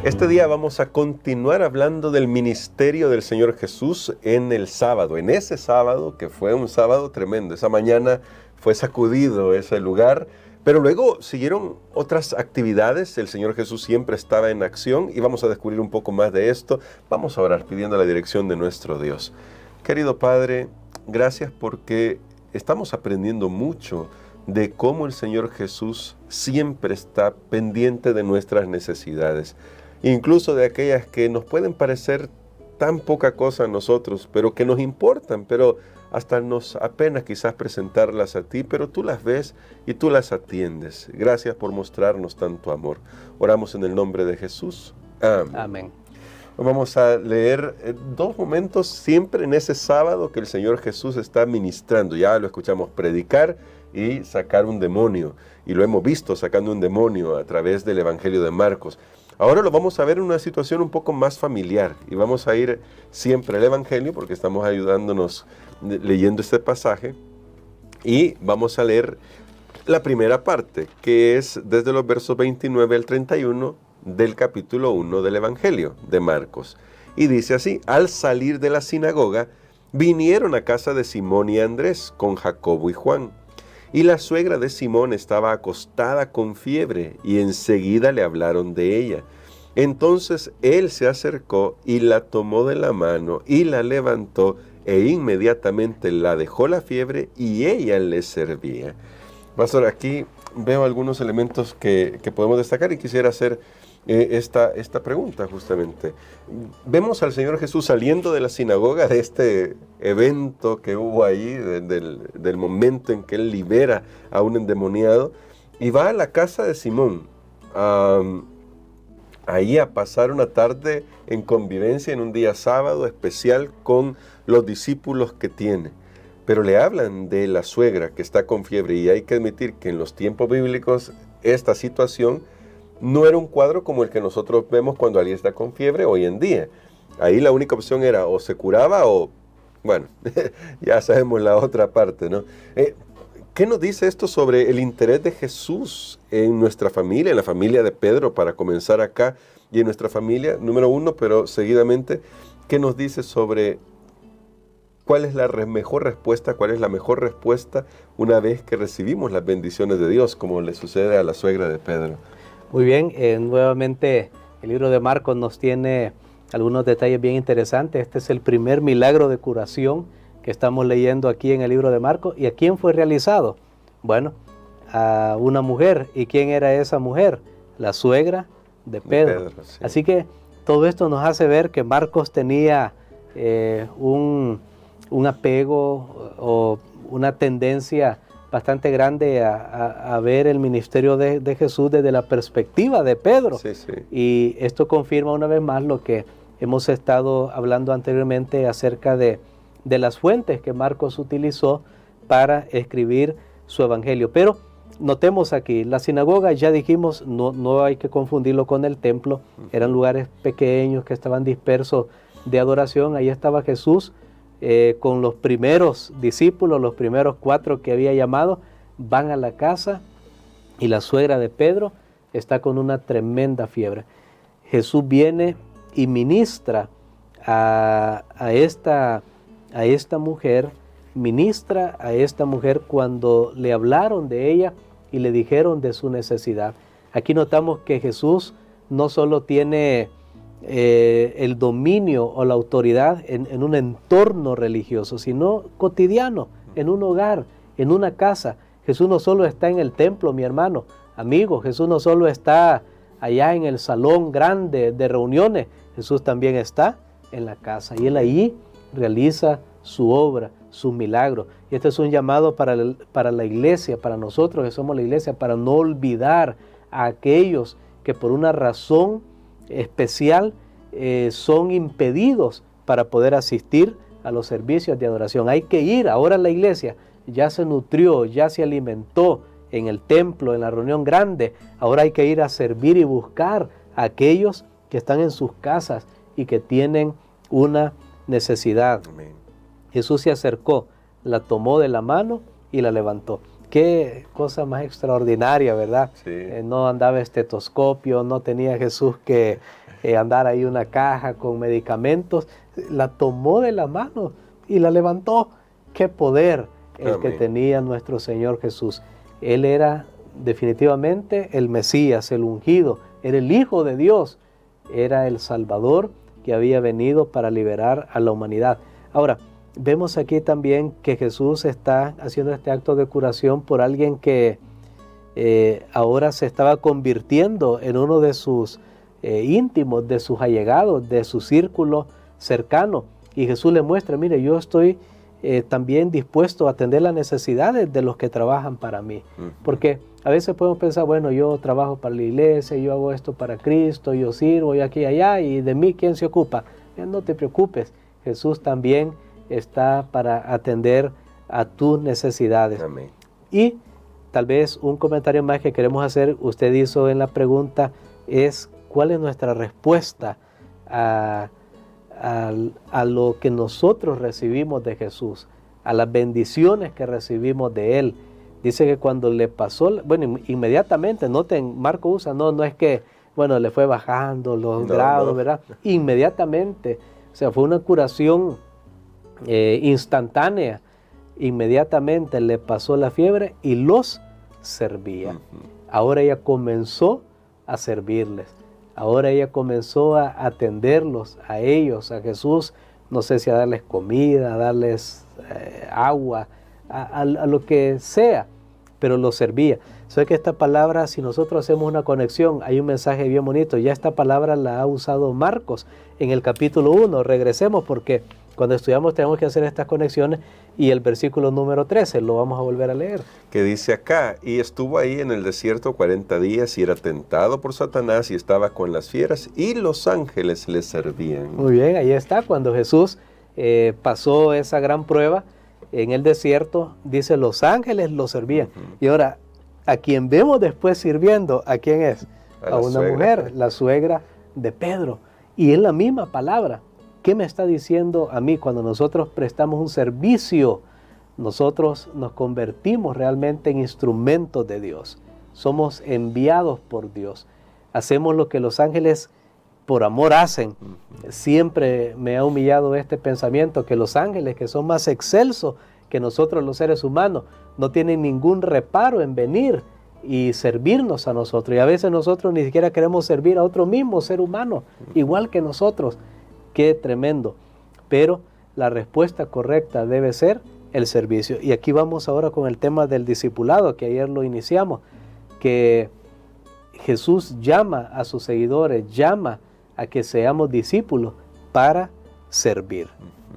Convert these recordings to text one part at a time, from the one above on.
Este día vamos a continuar hablando del ministerio del Señor Jesús en el sábado, en ese sábado que fue un sábado tremendo. Esa mañana fue sacudido ese lugar, pero luego siguieron otras actividades. El Señor Jesús siempre estaba en acción y vamos a descubrir un poco más de esto. Vamos a orar pidiendo la dirección de nuestro Dios. Querido Padre, gracias porque estamos aprendiendo mucho de cómo el Señor Jesús siempre está pendiente de nuestras necesidades, incluso de aquellas que nos pueden parecer tan poca cosa a nosotros, pero que nos importan, pero hasta nos apena quizás presentarlas a ti, pero tú las ves y tú las atiendes. Gracias por mostrarnos tanto amor. Oramos en el nombre de Jesús. Amén. Amén. Vamos a leer dos momentos siempre en ese sábado que el Señor Jesús está ministrando. Ya lo escuchamos predicar y sacar un demonio, y lo hemos visto sacando un demonio a través del Evangelio de Marcos. Ahora lo vamos a ver en una situación un poco más familiar, y vamos a ir siempre al Evangelio porque estamos ayudándonos leyendo este pasaje, y vamos a leer la primera parte, que es desde los versos 29 al 31 del capítulo 1 del Evangelio de Marcos. Y dice así: al salir de la sinagoga, vinieron a casa de Simón y Andrés con Jacobo y Juan. Y la suegra de Simón estaba acostada con fiebre, y enseguida le hablaron de ella. Entonces él se acercó y la tomó de la mano y la levantó, e inmediatamente la dejó la fiebre y ella le servía. Pastor, aquí veo algunos elementos que podemos destacar y quisiera hacer esta pregunta justamente. Vemos al Señor Jesús saliendo de la sinagoga, de este evento que hubo ahí, del momento en que Él libera a un endemoniado, y va a la casa de Simón, ahí a pasar una tarde en convivencia en un día sábado especial con los discípulos que tiene. Pero le hablan de la suegra que está con fiebre, y hay que admitir que en los tiempos bíblicos esta situación no era un cuadro como el que nosotros vemos cuando alguien está con fiebre hoy en día. Ahí la única opción era o se curaba o, bueno, ya sabemos la otra parte, ¿no? ¿Qué nos dice esto sobre el interés de Jesús en nuestra familia, en la familia de Pedro, para comenzar acá, y en nuestra familia, número uno, pero seguidamente, qué nos dice sobre cuál es la mejor respuesta, cuál es la mejor respuesta una vez que recibimos las bendiciones de Dios, como le sucede a la suegra de Pedro? Muy bien, nuevamente el libro de Marcos nos tiene algunos detalles bien interesantes. Este es el primer milagro de curación que estamos leyendo aquí en el libro de Marcos. ¿Y a quién fue realizado? Bueno, a una mujer. ¿Y quién era esa mujer? La suegra de Pedro. Sí. Así que todo esto nos hace ver que Marcos tenía un apego o una tendencia bastante grande a ver el ministerio de Jesús desde la perspectiva de Pedro. Sí, sí. Y esto confirma una vez más lo que hemos estado hablando anteriormente acerca de las fuentes que Marcos utilizó para escribir su evangelio. Pero notemos aquí, la sinagoga, ya dijimos, no hay que confundirlo con el templo. Eran lugares pequeños que estaban dispersos de adoración. Ahí estaba Jesús con los primeros discípulos, los primeros 4 que había llamado. Van a la casa y la suegra de Pedro está con una tremenda fiebre. Jesús viene y ministra a esta mujer, cuando le hablaron de ella y le dijeron de su necesidad. Aquí notamos que Jesús no solo tiene el dominio o la autoridad en un entorno religioso, sino cotidiano, en un hogar, en una casa. Jesús no solo está en el templo, mi hermano, amigo. Jesús no solo está allá en el salón grande de reuniones. Jesús también está en la casa, y Él ahí realiza su obra, sus milagros. Y este es un llamado para la iglesia, para nosotros que somos la iglesia, para no olvidar a aquellos que por una razón especial son impedidos para poder asistir a los servicios de adoración. Hay que ir. Ahora la iglesia ya se nutrió, ya se alimentó en el templo, en la reunión grande. Ahora hay que ir a servir y buscar a aquellos que están en sus casas y que tienen una necesidad. Amén. Jesús se acercó, la tomó de la mano y la levantó. Qué cosa más extraordinaria, ¿verdad? Sí. No andaba estetoscopio, no tenía Jesús que andar ahí una caja con medicamentos. La tomó de la mano y la levantó. Qué poder el Amén. que tenía nuestro Señor Jesús. Él era definitivamente el Mesías, el ungido, era el Hijo de Dios, era el Salvador que había venido para liberar a la humanidad. Ahora, vemos aquí también que Jesús está haciendo este acto de curación por alguien que ahora se estaba convirtiendo en uno de sus íntimos, de sus allegados, de su círculo cercano. Y Jesús le muestra, mire, yo estoy también dispuesto a atender las necesidades de los que trabajan para mí. Porque a veces podemos pensar, bueno, yo trabajo para la iglesia, yo hago esto para Cristo, yo sirvo, yo aquí y allá, y de mí, ¿quién se ocupa? No te preocupes, Jesús también está para atender a tus necesidades. Amén. Y tal vez un comentario más que queremos hacer, usted hizo en la pregunta, es ¿cuál es nuestra respuesta a lo que nosotros recibimos de Jesús, a las bendiciones que recibimos de Él? Dice que cuando le pasó, bueno, inmediatamente, noten, Marco usa, no es que, bueno, le fue bajando los grados, ¿verdad? Inmediatamente, o sea, fue una curación instantánea. Inmediatamente le pasó la fiebre y los servía. Ahora ella comenzó a servirles. Ahora ella comenzó a atenderlos, a ellos, a Jesús, no sé si a darles comida, a darles agua, a lo que sea, pero los servía. Sé que esta palabra, si nosotros hacemos una conexión, hay un mensaje bien bonito. Ya esta palabra la ha usado Marcos en el capítulo 1. Regresemos porque cuando estudiamos tenemos que hacer estas conexiones y el versículo número 13 lo vamos a volver a leer. Que dice acá, y estuvo ahí en el desierto 40 días y era tentado por Satanás y estaba con las fieras y los ángeles le servían. Muy bien, ahí está, cuando Jesús pasó esa gran prueba en el desierto, dice los ángeles lo servían. Y ahora, a quien vemos después sirviendo, ¿a quién es? A una mujer, la suegra de Pedro. Y es la misma palabra. ¿Qué me está diciendo a mí? Cuando nosotros prestamos un servicio, nosotros nos convertimos realmente en instrumentos de Dios. Somos enviados por Dios. Hacemos lo que los ángeles por amor hacen. Siempre me ha humillado este pensamiento que los ángeles, que son más excelsos que nosotros los seres humanos, no tienen ningún reparo en venir y servirnos a nosotros. Y a veces nosotros ni siquiera queremos servir a otro mismo ser humano, igual que nosotros. Qué tremendo. Pero la respuesta correcta debe ser el servicio. Y aquí vamos ahora con el tema del discipulado, que ayer lo iniciamos, que Jesús llama a sus seguidores, llama a que seamos discípulos para servir,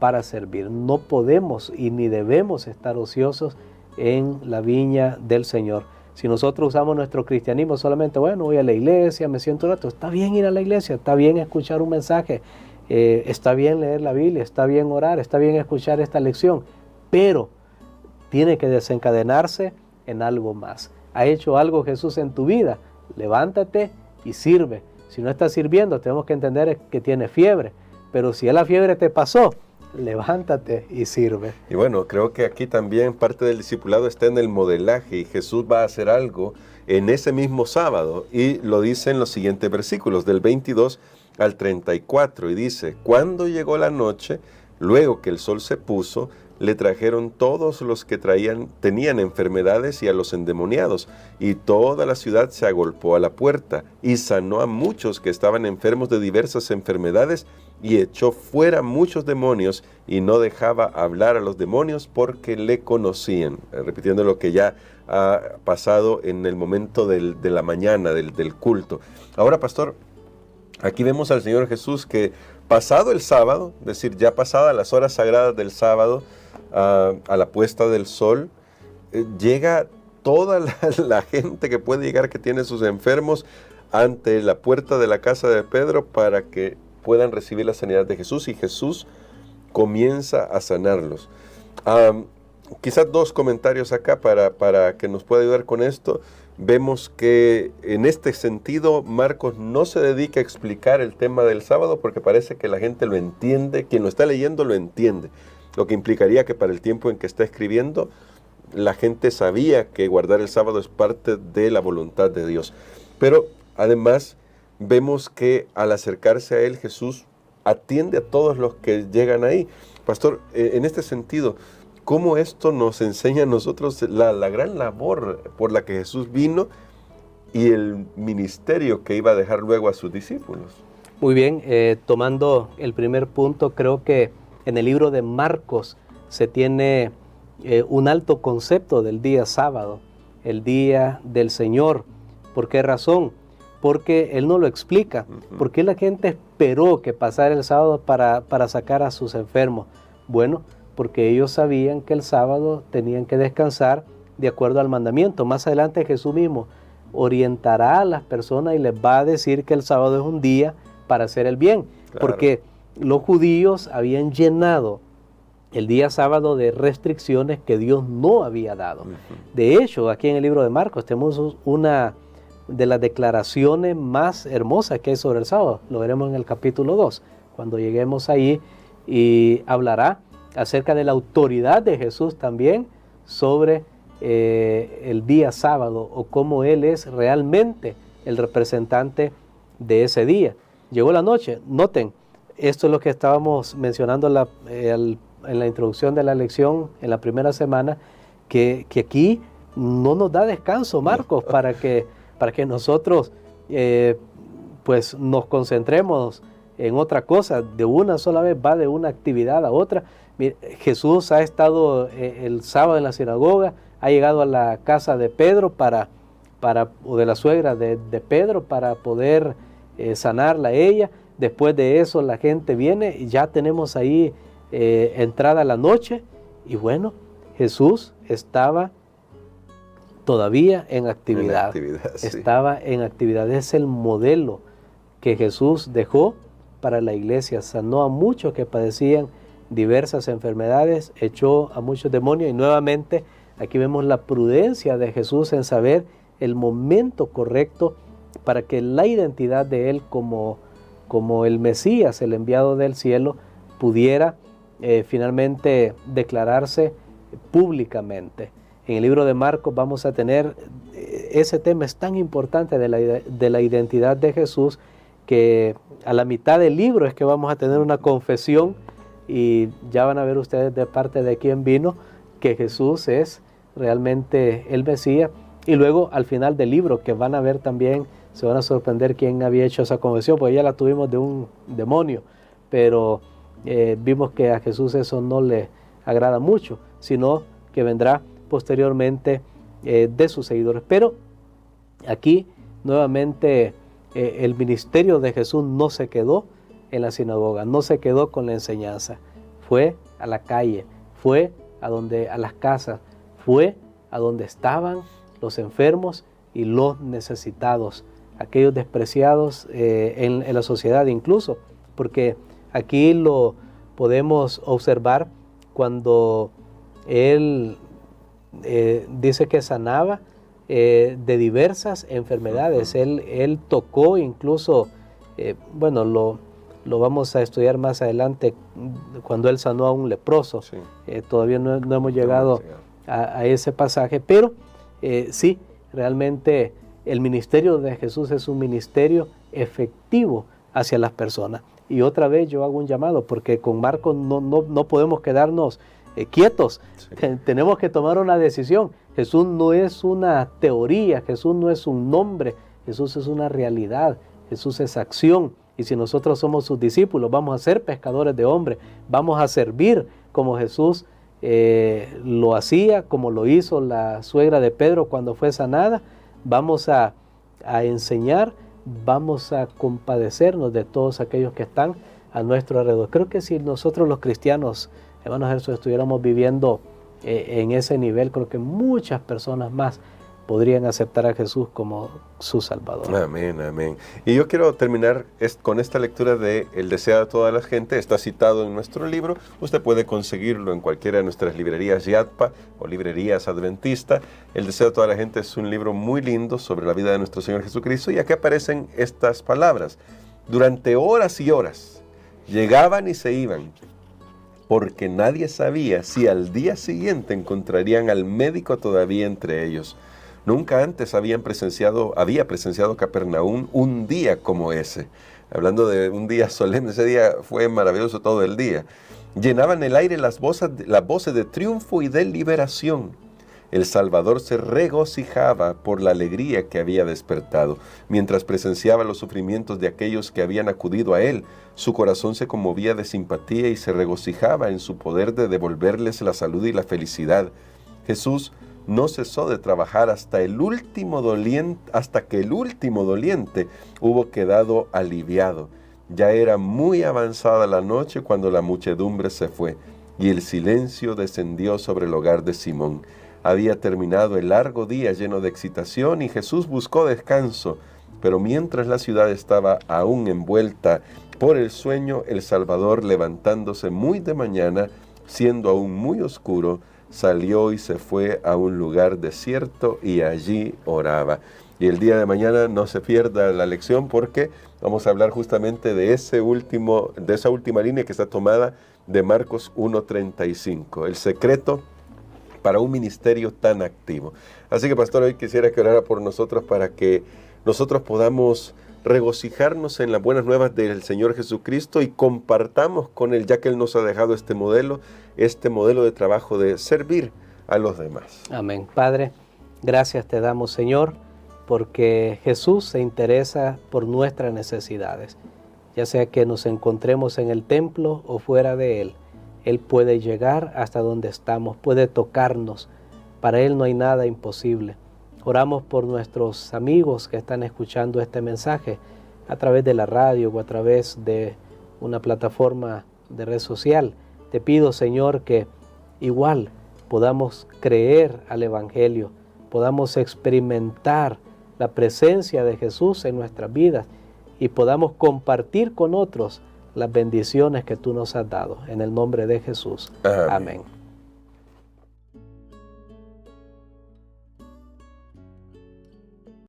para servir. No podemos y ni debemos estar ociosos en la viña del Señor. Si nosotros usamos nuestro cristianismo solamente, bueno, voy a la iglesia, me siento un rato, está bien ir a la iglesia, está bien escuchar un mensaje, está bien leer la Biblia, está bien orar, está bien escuchar esta lección, pero tiene que desencadenarse en algo más. ¿Ha hecho algo Jesús en tu vida? Levántate y sirve. Si no estás sirviendo, tenemos que entender que tiene fiebre, pero si la fiebre te pasó, levántate y sirve. Y bueno, creo que aquí también parte del discipulado está en el modelaje y Jesús va a hacer algo en ese mismo sábado y lo dice en los siguientes versículos, del 22 al 34, y dice, cuando llegó la noche, luego que el sol se puso, le trajeron todos los que tenían enfermedades y a los endemoniados, y toda la ciudad se agolpó a la puerta, y sanó a muchos que estaban enfermos de diversas enfermedades, y echó fuera muchos demonios, y no dejaba hablar a los demonios porque le conocían. Repitiendo lo que ya ha pasado en el momento de la mañana, del culto. Ahora, pastor, aquí vemos al Señor Jesús que pasado el sábado, es decir, ya pasadas las horas sagradas del sábado, a la puesta del sol, llega toda la gente que puede llegar, que tiene sus enfermos, ante la puerta de la casa de Pedro para que puedan recibir la sanidad de Jesús, y Jesús comienza a sanarlos. Quizás dos comentarios acá para que nos pueda ayudar con esto. Vemos que en este sentido Marcos no se dedica a explicar el tema del sábado porque parece que la gente lo entiende, quien lo está leyendo lo entiende, lo que implicaría que para el tiempo en que está escribiendo la gente sabía que guardar el sábado es parte de la voluntad de Dios. Pero además vemos que al acercarse a Él, Jesús atiende a todos los que llegan ahí. Pastor, en este sentido, ¿cómo esto nos enseña a nosotros la gran labor por la que Jesús vino y el ministerio que iba a dejar luego a sus discípulos? Muy bien, tomando el primer punto, creo que en el libro de Marcos se tiene un alto concepto del día sábado, el día del Señor. ¿Por qué razón? Porque Él no lo explica. ¿Por qué la gente esperó que pasara el sábado para sacar a sus enfermos? Bueno, porque ellos sabían que el sábado tenían que descansar de acuerdo al mandamiento. Más adelante Jesús mismo orientará a las personas y les va a decir que el sábado es un día para hacer el bien. Claro. Porque los judíos habían llenado el día sábado de restricciones que Dios no había dado. De hecho, aquí en el libro de Marcos tenemos una de las declaraciones más hermosas que hay sobre el sábado. Lo veremos en el capítulo 2, cuando lleguemos ahí, y hablará acerca de la autoridad de Jesús también sobre el día sábado, o cómo Él es realmente el representante de ese día. Llegó la noche. Noten, esto es lo que estábamos mencionando en la introducción de la lección en la primera semana, que aquí no nos da descanso, Marcos, para que nosotros pues nos concentremos en otra cosa. De una sola vez va de una actividad a otra. Mire, Jesús ha estado el sábado en la sinagoga, ha llegado a la casa de Pedro o de la suegra de Pedro para poder sanarla a ella. Después de eso la gente viene y ya tenemos ahí entrada la noche, y bueno, Jesús estaba todavía en actividad. Estaba en actividad. Es el modelo que Jesús dejó para la iglesia. Sanó a muchos que padecían diversas enfermedades, echó a muchos demonios, y nuevamente aquí vemos la prudencia de Jesús en saber el momento correcto para que la identidad de Él como el Mesías, el enviado del cielo, pudiera finalmente declararse públicamente. En el libro de Marcos vamos a tener ese tema. Es tan importante de la identidad de Jesús, que a la mitad del libro es que vamos a tener una confesión, y ya van a ver ustedes de parte de quién vino que Jesús es realmente el Mesías. Y luego al final del libro, que van a ver también, se van a sorprender quién había hecho esa confesión, porque ya la tuvimos de un demonio, pero vimos que a Jesús eso no le agrada mucho, sino que vendrá posteriormente de sus seguidores. Pero aquí nuevamente el ministerio de Jesús no se quedó en la sinagoga, no se quedó con la enseñanza, fue a la calle, fue a las casas, fue a donde estaban los enfermos y los necesitados, aquellos despreciados en la sociedad incluso, porque aquí lo podemos observar cuando Él dice que sanaba de diversas enfermedades. Él tocó incluso, bueno, lo vamos a estudiar más adelante, cuando Él sanó a un leproso. Sí. Todavía no hemos llegado a ese pasaje, pero sí, realmente el ministerio de Jesús es un ministerio efectivo hacia las personas. Y otra vez yo hago un llamado, porque con Marcos no podemos quedarnos quietos. Sí. Tenemos que tomar una decisión. Jesús no es una teoría, Jesús no es un nombre, Jesús es una realidad, Jesús es acción. Y si nosotros somos sus discípulos, vamos a ser pescadores de hombres, vamos a servir como Jesús lo hacía, como lo hizo la suegra de Pedro cuando fue sanada. Vamos a enseñar, vamos a compadecernos de todos aquellos que están a nuestro alrededor. Creo que si nosotros los cristianos, hermanos Jesús, estuviéramos viviendo en ese nivel, creo que muchas personas más podrían aceptar a Jesús como su Salvador. Amén, amén. Y yo quiero terminar con esta lectura de El deseo de toda la gente. Está citado en nuestro libro. Usted puede conseguirlo en cualquiera de nuestras librerías Yadpa o librerías Adventista. El deseo de toda la gente es un libro muy lindo sobre la vida de nuestro Señor Jesucristo, y aquí aparecen estas palabras. Durante horas y horas llegaban y se iban porque nadie sabía si al día siguiente encontrarían al médico todavía entre ellos. Nunca antes había presenciado Capernaum un día como ese. Hablando de un día solemne, ese día fue maravilloso todo el día. Llenaban el aire las voces de triunfo y de liberación. El Salvador se regocijaba por la alegría que había despertado. Mientras presenciaba los sufrimientos de aquellos que habían acudido a él, su corazón se conmovía de simpatía y se regocijaba en su poder de devolverles la salud y la felicidad. Jesús no cesó de trabajar hasta que el último doliente hubo quedado aliviado. Ya era muy avanzada la noche cuando la muchedumbre se fue y el silencio descendió sobre el hogar de Simón. Había terminado el largo día lleno de excitación y Jesús buscó descanso, pero mientras la ciudad estaba aún envuelta por el sueño, el Salvador, levantándose muy de mañana, siendo aún muy oscuro, salió y se fue a un lugar desierto y allí oraba. Y el día de mañana no se pierda la lección porque vamos a hablar justamente de esa última línea que está tomada de Marcos 1:35, el secreto para un ministerio tan activo. Así que, pastor, hoy quisiera que orara por nosotros para que nosotros podamos regocijarnos en las buenas nuevas del Señor Jesucristo y compartamos con Él, ya que Él nos ha dejado este modelo de trabajo de servir a los demás. Amén. Padre, gracias te damos, Señor, porque Jesús se interesa por nuestras necesidades. Ya sea que nos encontremos en el templo o fuera de Él, Él puede llegar hasta donde estamos, puede tocarnos. Para Él no hay nada imposible. Oramos por nuestros amigos que están escuchando este mensaje a través de la radio o a través de una plataforma de red social. Te pido, Señor, que igual podamos creer al Evangelio, podamos experimentar la presencia de Jesús en nuestras vidas y podamos compartir con otros las bendiciones que tú nos has dado. En el nombre de Jesús. Amén.